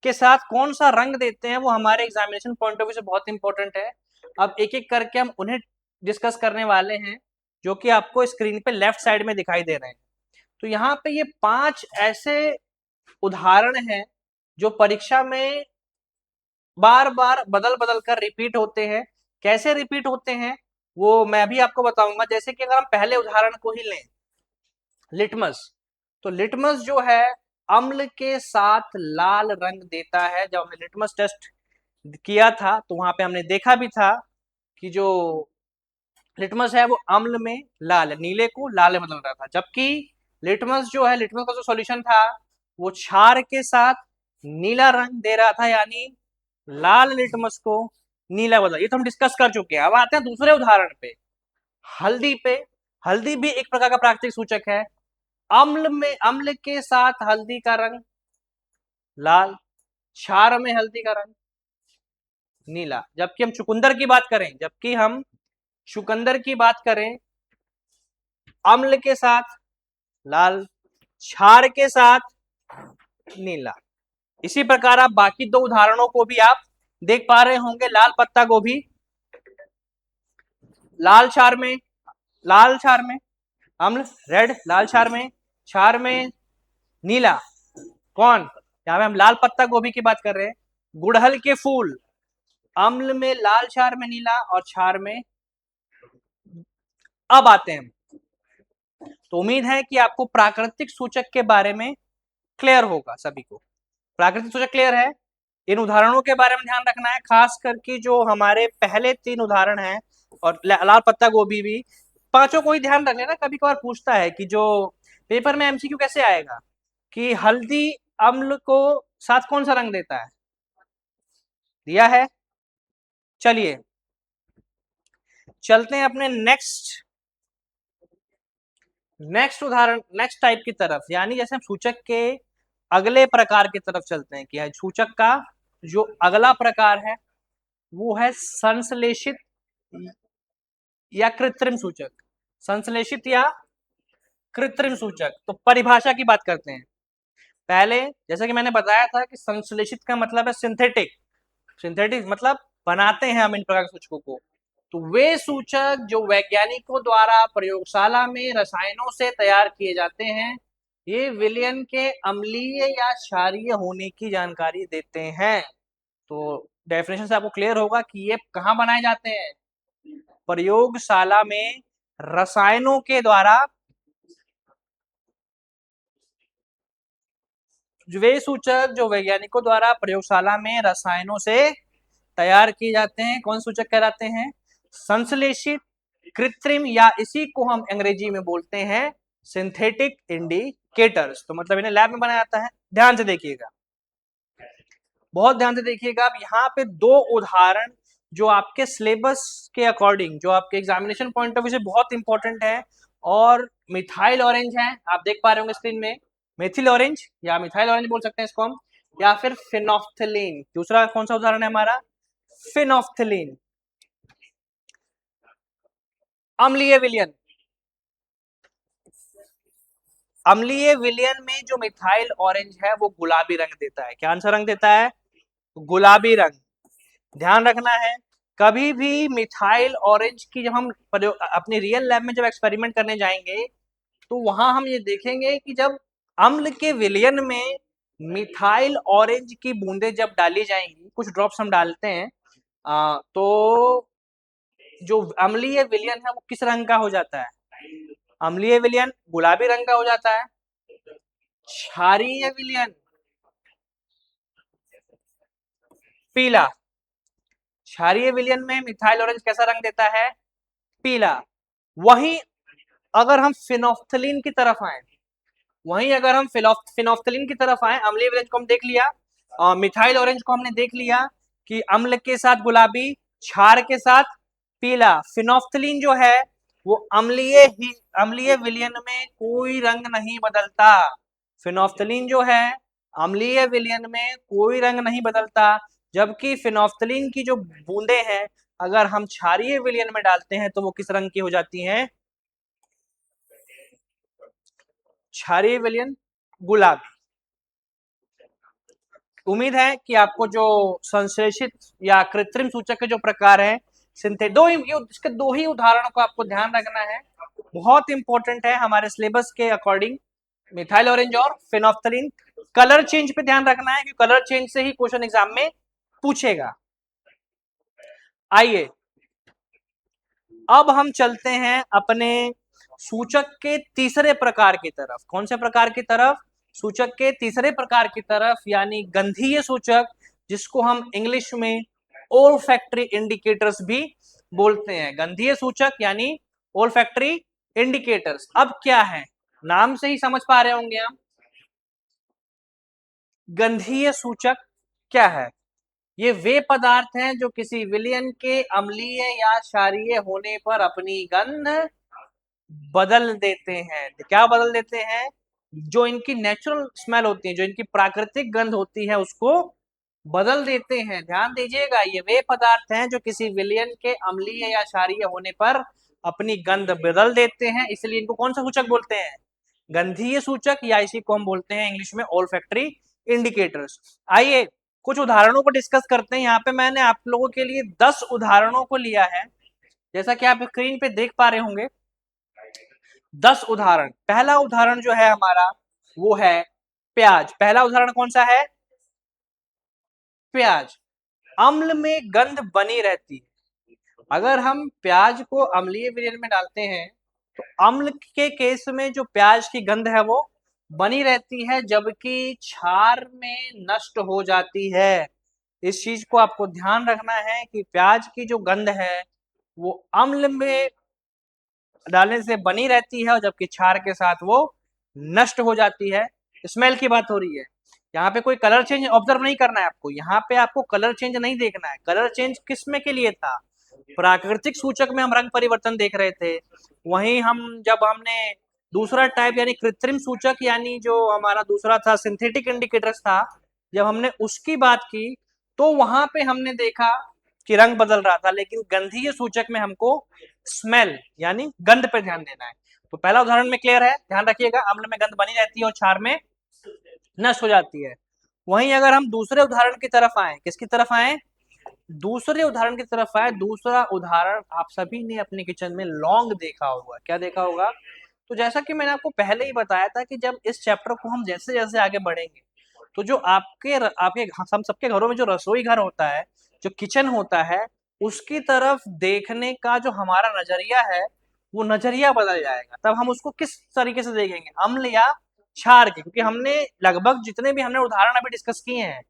Speaker 1: के साथ कौन सा रंग देते हैं, वो हमारे एग्जामिनेशन पॉइंट ऑफ व्यू से बहुत इंपॉर्टेंट है। अब एक एक करके हम उन्हें डिस्कस करने वाले हैं, जो कि आपको स्क्रीन पे लेफ्ट साइड में दिखाई दे रहे हैं। तो यहाँ पे ये 5 ऐसे उदाहरण हैं जो परीक्षा में बार बार बदल बदल कर रिपीट होते हैं। कैसे रिपीट होते हैं वो मैं भी आपको बताऊंगा। जैसे कि अगर हम पहले उदाहरण को ही लें, लिटमस, तो लिटमस जो है अम्ल के साथ लाल रंग देता है। जब हमने लिटमस टेस्ट किया था तो वहां पे हमने देखा भी था कि जो लिटमस है वो अम्ल में लाल, नीले को लाल में बदल रहा था, जबकि लिटमस जो है, लिटमस का जो सॉल्यूशन था वो क्षार के साथ नीला रंग दे रहा था, यानी लाल लिटमस को नीला बदल। ये तो हम डिस्कस कर चुके हैं। अब आते हैं दूसरे उदाहरण पे, हल्दी पे। हल्दी भी एक प्रकार का प्राकृतिक सूचक है। अम्ल में, अम्ल के साथ हल्दी का रंग लाल, क्षार में हल्दी का रंग नीला। जबकि हम चुकंदर की बात करें, जबकि हम चुकंदर की बात करें, अम्ल के साथ लाल, क्षार के साथ नीला। इसी प्रकार आप बाकी 2 उदाहरणों को भी आप देख पा रहे होंगे। लाल पत्ता गोभी, लाल क्षार में, लाल क्षार में अम्ल रेड, लाल क्षार में नीला। कौन? यहाँ पे हम लाल पत्ता गोभी की बात कर रहे हैं। गुड़हल के फूल, अम्ल में लाल, क्षार में नीला और क्षार में। अब आते हैं, तो उम्मीद है कि आपको प्राकृतिक सूचक के बारे में क्लियर होगा। सभी को प्राकृतिक सूचक क्लियर है। इन उदाहरणों के बारे में ध्यान रखना है, खास करके जो हमारे पहले 3 उदाहरण हैं और लाल पत्ता गोभी भी, पांचों को ही ध्यान रख लेना। कभी कभार पूछता है कि जो पेपर में एमसीक्यू कैसे आएगा कि हल्दी अम्ल को साथ कौन सा रंग देता है, दिया है। चलिए चलते हैं अपने नेक्स्ट उदाहरण, नेक्स्ट टाइप की तरफ, यानी जैसे हम सूचक के अगले प्रकार की तरफ चलते हैं कि सूचक का जो अगला प्रकार है वो है संश्लेषित या कृत्रिम सूचक। संश्लेषित या कृत्रिम सूचक। तो परिभाषा की बात करते हैं। पहले जैसा कि मैंने बताया था कि संश्लेषित का मतलब है सिंथेटिक, सिंथेटिक मतलब बनाते हैं हम इन प्रकार के सूचकों को। तो वे सूचक जो वैज्ञानिकों द्वारा प्रयोगशाला में रसायनों से तैयार किए जाते हैं, ये विलयन के अम्लीय या क्षारीय होने की जानकारी देते हैं। तो डेफिनेशन से आपको क्लियर होगा कि ये कहाँ बनाए जाते हैं, प्रयोगशाला में रसायनों के द्वारा वे सूचक जो वैज्ञानिकों द्वारा प्रयोगशाला में रसायनों से तैयार किए जाते हैं, कौन सूचक कहलाते हैं? संश्लेषित, कृत्रिम, या इसी को हम अंग्रेजी में बोलते हैं सिंथेटिक इंडिकेटर्स। तो मतलब इन्हें लैब में बनाया जाता है। ध्यान से देखिएगा, बहुत ध्यान से देखिएगा। अब यहाँ पे दो उदाहरण जो आपके सिलेबस के अकॉर्डिंग, जो आपके एग्जामिनेशन पॉइंट ऑफ व्यू से बहुत इंपॉर्टेंट है, और मिथाइल ऑरेंज है, आप देख पा रहे होंगे स्क्रीन में, मिथिल ऑरेंज या मिथाइल ऑरेंज बोल सकते हैं इसको हम, या फिर फिनोफ्थलीन। दूसरा कौन सा उदाहरण है हमारा? फिनोफ्थलीन। अम्लीय विलयन, अम्लीय विलयन में जो मिथाइल ऑरेंज है वो गुलाबी रंग देता है। क्या सा रंग देता है? गुलाबी रंग। ध्यान रखना है, कभी भी मिथाइल ऑरेंज की जब हम अपनी रियल लैब में जब एक्सपेरिमेंट करने जाएंगे तो वहां हम ये देखेंगे कि जब अम्ल के विलयन में मिथाइल ऑरेंज की बूंदें जब डाली जाएंगी, कुछ ड्रॉप्स हम डालते हैं, तो जो अम्लीय विलयन है वो किस रंग का हो जाता है? अम्लीय विलयन गुलाबी रंग का हो जाता है। क्षारीय विलयन पीला। क्षारीय विलयन में मिथाइल ऑरेंज कैसा रंग देता है? पीला। वहीं अगर हम फिनोफ्थलीन की तरफ आए, वहीं अगर हम फिनोफ्थलीन की तरफ आए, अम्लीय विलयन को हम देख लिया, मिथाइल ऑरेंज को हमने देख लिया कि अम्ल के साथ गुलाबी, क्षार के साथ पीला। फिनोफ्थलीन जो है वो अम्लीय विलयन में कोई रंग नहीं बदलता। फिनोफ्थलीन जो है अम्लीय विलयन में कोई रंग नहीं बदलता, जबकि फिनोफ्थलीन की जो बूंदे हैं अगर हम क्षारीय विलयन में डालते हैं तो वो किस रंग की हो जाती हैं? क्षारीय विलयन गुलाबी। उम्मीद है कि आपको जो संश्लेषित या कृत्रिम सूचक के जो प्रकार हैं, इसके दो ही उदाहरणों को आपको ध्यान रखना है, बहुत इंपॉर्टेंट है हमारे सिलेबस के अकॉर्डिंग, मिथाइल ऑरेंज और फिनोफ्थलीन। कलर चेंज पे ध्यान रखना है क्योंकि कलर चेंज से ही क्वेश्चन एग्जाम में पूछेगा। आइए अब हम चलते हैं अपने सूचक के तीसरे प्रकार की तरफ। कौन से प्रकार की तरफ? सूचक के तीसरे प्रकार की तरफ, यानी गंधीय सूचक, जिसको हम इंग्लिश में ओल्फैक्टरी इंडिकेटर्स भी बोलते हैं। गंधीय सूचक यानी ओल्फैक्टरी इंडिकेटर्स। अब क्या है, नाम से ही समझ पा रहे होंगे आप, गंधीय सूचक क्या है? ये वे पदार्थ हैं जो किसी विलयन के अम्लीय या क्षारीय होने पर अपनी गंध बदल देते हैं। क्या बदल देते हैं? जो इनकी नेचुरल स्मेल होती है, जो इनकी प्राकृतिक गंध होती है, उसको बदल देते हैं। ध्यान दीजिएगा, ये वे पदार्थ हैं जो किसी विलयन के अम्लीय या क्षारीय होने पर अपनी गंध बदल देते हैं, इसलिए इनको कौन सा सूचक बोलते हैं? गंधीय सूचक, या इसी को हम बोलते हैं इंग्लिश में ओल्फैक्टरी इंडिकेटर्स। आइए कुछ उदाहरणों को डिस्कस करते हैं। यहाँ पे मैंने आप लोगों के लिए 10 उदाहरणों को लिया है, जैसा कि आप स्क्रीन पे देख पा रहे होंगे। 10 उदाहरण। पहला उदाहरण जो है हमारा वो है प्याज। पहला उदाहरण कौन सा है? प्याज। अम्ल में गंध बनी रहती है। अगर हम प्याज को अम्लीय विलयन में डालते हैं तो अम्ल के केस में जो प्याज की गंध है वो बनी रहती है, जबकि क्षार में नष्ट हो जाती है। इस चीज को आपको ध्यान रखना है कि प्याज की जो गंध है वो अम्ल में डालने से बनी रहती है, और जबकि क्षार के साथ वो नष्ट हो जाती है। स्मेल की बात हो रही है, यहाँ पे कोई कलर चेंज ऑब्जर्व नहीं करना है आपको। यहाँ पे आपको कलर चेंज नहीं देखना है। कलर चेंज किस में के लिए था? प्राकृतिक सूचक में हम रंग परिवर्तन देख रहे थे। वहीं हम जब हमने दूसरा टाइप यानी कृत्रिम सूचक, यानी जो हमारा दूसरा था सिंथेटिक इंडिकेटर्स था, जब हमने उसकी बात की तो वहां पे हमने देखा कि रंग बदल रहा था, लेकिन गंधीय सूचक में हमको स्मेल यानी गंध पे ध्यान देना है। तो पहला उदाहरण में क्लियर है, ध्यान रखिएगा, अम्ल में गंध बनी रहती है और क्षार में नष्ट हो जाती है। वहीं अगर हम दूसरे उदाहरण की तरफ आए, किसकी तरफ आए? दूसरे उदाहरण की तरफ आए। दूसरा उदाहरण आप सभी ने अपने किचन में लौंग देखा होगा। क्या देखा होगा? तो जैसा कि मैंने आपको पहले ही बताया था कि जब इस चैप्टर को हम जैसे जैसे आगे बढ़ेंगे तो जो आपके आपके हम सबके घरों में जो रसोई घर होता है, जो किचन होता है, उसकी तरफ देखने का जो हमारा नजरिया है वो नजरिया बदल जाएगा। तब हम उसको किस तरीके से देखेंगे, अम्ल या क्षार के, क्योंकि हमने लगभग जितने भी हमने उदाहरण अभी डिस्कस किए हैं,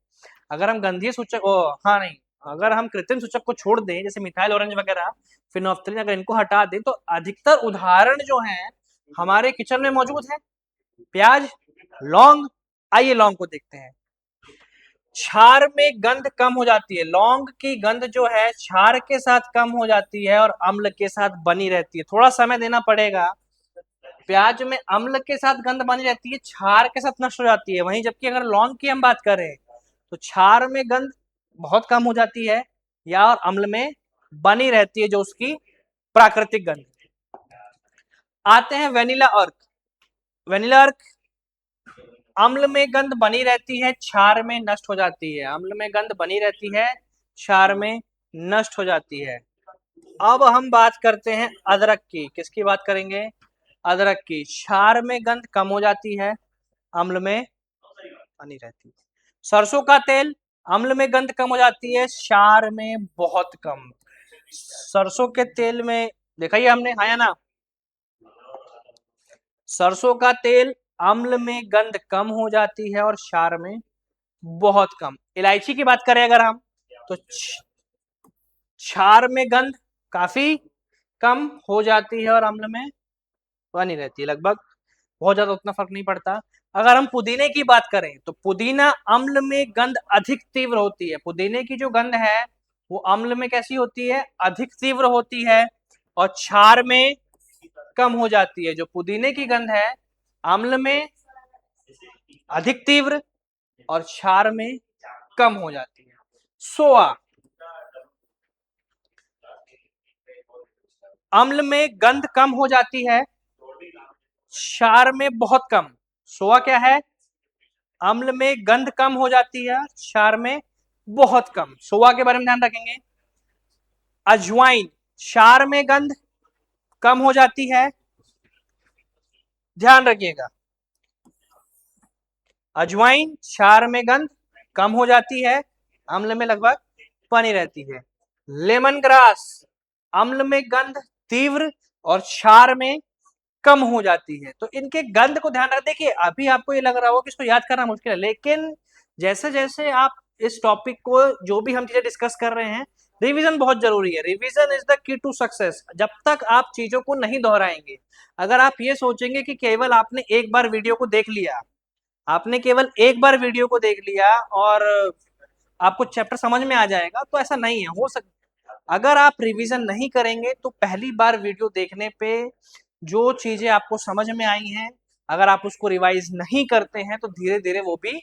Speaker 1: अगर हम गंधीय सूचक हाँ नहीं, अगर हम कृत्रिम सूचक को छोड़ दें जैसे मिथाइल ऑरेंज वगैरह, फिनोफ्थलीन, अगर इनको हटा दें तो अधिकतर उदाहरण जो हैं हमारे किचन में मौजूद है। प्याज, लौंग, आइए लौंग को देखते हैं। क्षार में गंध कम हो जाती है, लौंग की गंध जो है क्षार के साथ कम हो जाती है और अम्ल के साथ बनी रहती है। थोड़ा समय देना पड़ेगा। प्याज में अम्ल के साथ गंध बनी रहती है, क्षार के साथ नष्ट हो जाती है। वहीं जबकि अगर लौंग की हम बात करें तो क्षार में गंध बहुत कम हो जाती है या और अम्ल में बनी रहती है, जो उसकी प्राकृतिक गंध। आते हैं वेनिला अर्क। वेनिला अर्क अम्ल में गंध बनी रहती है, क्षार में नष्ट हो जाती है। अम्ल में गंध बनी रहती है, क्षार में नष्ट हो जाती है। अब हम बात करते हैं अदरक की। किसकी बात करेंगे? अदरक की। क्षार में गंध कम हो जाती है, अम्ल में बनी रहती है। सरसों का तेल, अम्ल में गंध कम हो जाती है, क्षार में बहुत कम। सरसों के तेल में देखा ही हमने, हाँ या ना? सरसों का तेल अम्ल में गंध कम हो जाती है और क्षार में बहुत कम। इलायची की बात करें अगर हम, तो क्षार में गंध काफी कम हो जाती है और अम्ल में बनी रहती है। लगभग बहुत ज्यादा उतना फर्क नहीं पड़ता। अगर हम पुदीने की बात करें तो पुदीना अम्ल में गंध अधिक तीव्र होती है। पुदीने की जो गंध है वो अम्ल में कैसी होती है? अधिक तीव्र होती है और क्षार में कम हो जाती है। जो पुदीने की गंध है अम्ल में अधिक तीव्र और क्षार में कम हो जाती है। सोआ, अम्ल में गंध कम हो जाती है, क्षार में बहुत कम। सोआ क्या है? अम्ल में गंध कम हो जाती है, क्षार में बहुत कम। सोआ के बारे में ध्यान रखेंगे। अजवाइन, क्षार में गंध कम हो जाती है, ध्यान रखिएगा। अजवाइन क्षार में गंध कम हो जाती है, अम्ल में लगभग बनी रहती है। लेमन ग्रास, अम्ल में गंध तीव्र और क्षार में कम हो जाती है। तो इनके गंध को ध्यान रख। देखिए अभी आपको ये लग रहा हो कि इसको याद करना मुश्किल है, लेकिन जैसे जैसे आप इस टॉपिक को, जो भी हम चीजें डिस्कस कर रहे हैं, रिवीजन बहुत जरूरी है। Revision is the key to success. जब तक आप चीजों को नहीं दोहराएंगे, अगर आप ये सोचेंगे कि केवल आपने एक बार वीडियो को देख लिया, आपने केवल एक बार वीडियो को देख लिया और आपको चैप्टर समझ में आ जाएगा, तो ऐसा नहीं है। हो सकता अगर आप रिवीजन नहीं करेंगे तो पहली बार वीडियो देखने पे जो चीजें आपको समझ में आई हैं, अगर आप उसको रिवाइज नहीं करते हैं तो धीरे धीरे वो भी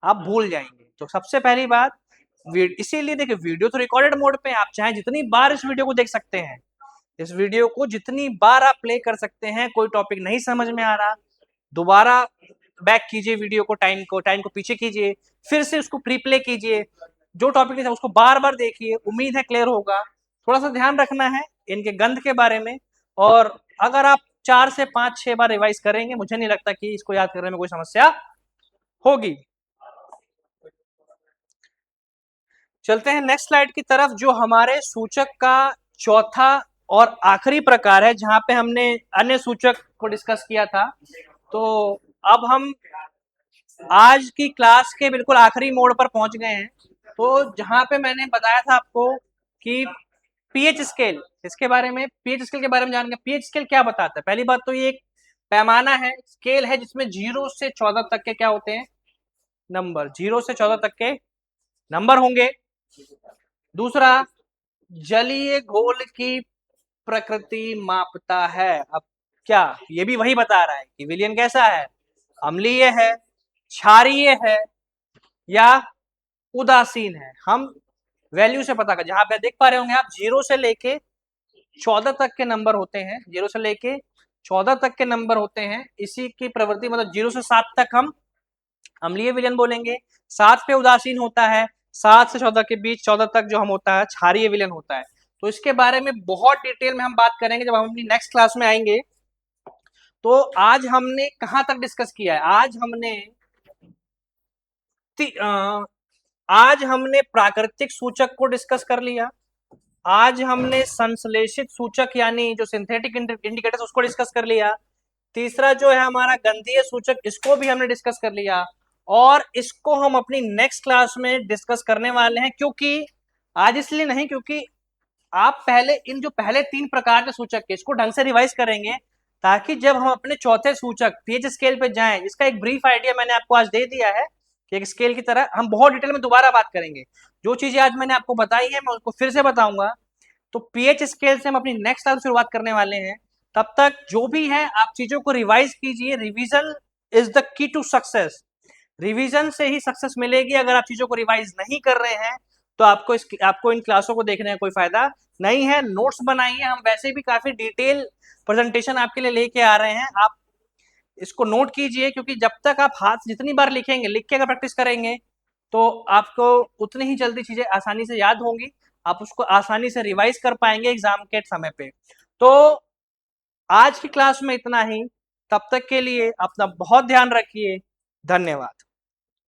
Speaker 1: आप भूल जाएंगे। तो सबसे पहली बात, इसीलिए देखिए वीडियो तो रिकॉर्डेड मोड पे, आप चाहे जितनी बार इस वीडियो को देख सकते हैं। इस वीडियो को जितनी बार आप प्ले कर सकते हैं। कोई टॉपिक नहीं समझ में आ रहा, दोबारा बैक कीजिए वीडियो को, टाइम को पीछे कीजिए, फिर से उसको प्रीप्ले कीजिए, जो टॉपिक है उसको बार बार देखिए। उम्मीद है क्लियर होगा। थोड़ा सा ध्यान रखना है इनके गंध के बारे में, और अगर आप 4 से 5-6 बार रिवाइज करेंगे, मुझे नहीं लगता कि इसको याद करने में कोई समस्या होगी। चलते हैं नेक्स्ट स्लाइड की तरफ, जो हमारे सूचक का चौथा और आखिरी प्रकार है, जहां पे हमने अन्य सूचक को डिस्कस किया था। तो अब हम आज की क्लास के बिल्कुल आखिरी मोड़ पर पहुंच गए हैं। तो जहां पे मैंने बताया था आपको कि पीएच स्केल, इसके बारे में, पीएच स्केल के बारे में जानेंगे। पीएच स्केल क्या बताता है? पहली बात तो ये एक पैमाना है, स्केल है, जिसमें 0 से 14 तक के क्या होते हैं? नंबर। 0 से 14 तक के नंबर होंगे। दूसरा, जलीय घोल की प्रकृति मापता है। अब क्या ये भी वही बता रहा है कि विलयन कैसा है? अम्लीय है, क्षारीय है या उदासीन है। हम वैल्यू से पता कर, जहां पे देख पा रहे होंगे आप 0 से लेके 14 तक के नंबर होते हैं। 0 से लेके 14 तक के नंबर होते हैं। इसी की प्रवृत्ति, मतलब 0 से 7 तक हम अम्लीय विलयन बोलेंगे, 7 पे उदासीन होता है, 7 से 14 के बीच 14 तक जो हम होता है क्षारीय विलयन होता है। तो इसके बारे में बहुत डिटेल में हम बात करेंगे जब हम अपनी नेक्स्ट क्लास में आएंगे। तो आज हमने कहां तक डिस्कस किया है? आज हमने प्राकृतिक सूचक को डिस्कस कर लिया। आज हमने संश्लेषित सूचक यानी जो सिंथेटिक इंडिकेटर्स उसको डिस्कस कर लिया। तीसरा जो है हमारा गंधीय सूचक, इसको भी हमने डिस्कस कर लिया, और इसको हम अपनी नेक्स्ट क्लास में डिस्कस करने वाले हैं, क्योंकि आज इसलिए नहीं, क्योंकि आप पहले इन जो पहले 3 प्रकार के सूचक के इसको ढंग से रिवाइज करेंगे, ताकि जब हम अपने चौथे सूचक पीएच स्केल पे जाएं, इसका एक ब्रीफ आइडिया मैंने आपको आज दे दिया है कि एक स्केल की तरह हम बहुत डिटेल में दोबारा बात करेंगे। जो चीजें आज मैंने आपको बताई है मैं उसको फिर से बताऊंगा। तो पीएच स्केल से हम अपनी नेक्स्ट क्लास शुरुआत करने वाले हैं। तब तक जो भी है आप चीजों को रिवाइज कीजिए। Revision is the key to success. Revision से ही सक्सेस मिलेगी। अगर आप चीजों को रिवाइज नहीं कर रहे हैं तो आपको इन क्लासों को देखने का कोई फायदा नहीं है। नोट्स बनाइए, हम वैसे भी काफी डिटेल प्रेजेंटेशन आपके लिए लेके आ रहे हैं, आप इसको नोट कीजिए, क्योंकि जब तक आप हाथ जितनी बार लिखेंगे, लिख के अगर प्रैक्टिस करेंगे तो आपको उतनी ही जल्दी चीजें आसानी से याद होंगी, आप उसको आसानी से रिवाइज कर पाएंगे एग्जाम के समय पे। तो आज की क्लास में इतना ही। तब तक के लिए अपना बहुत ध्यान रखिए। धन्यवाद।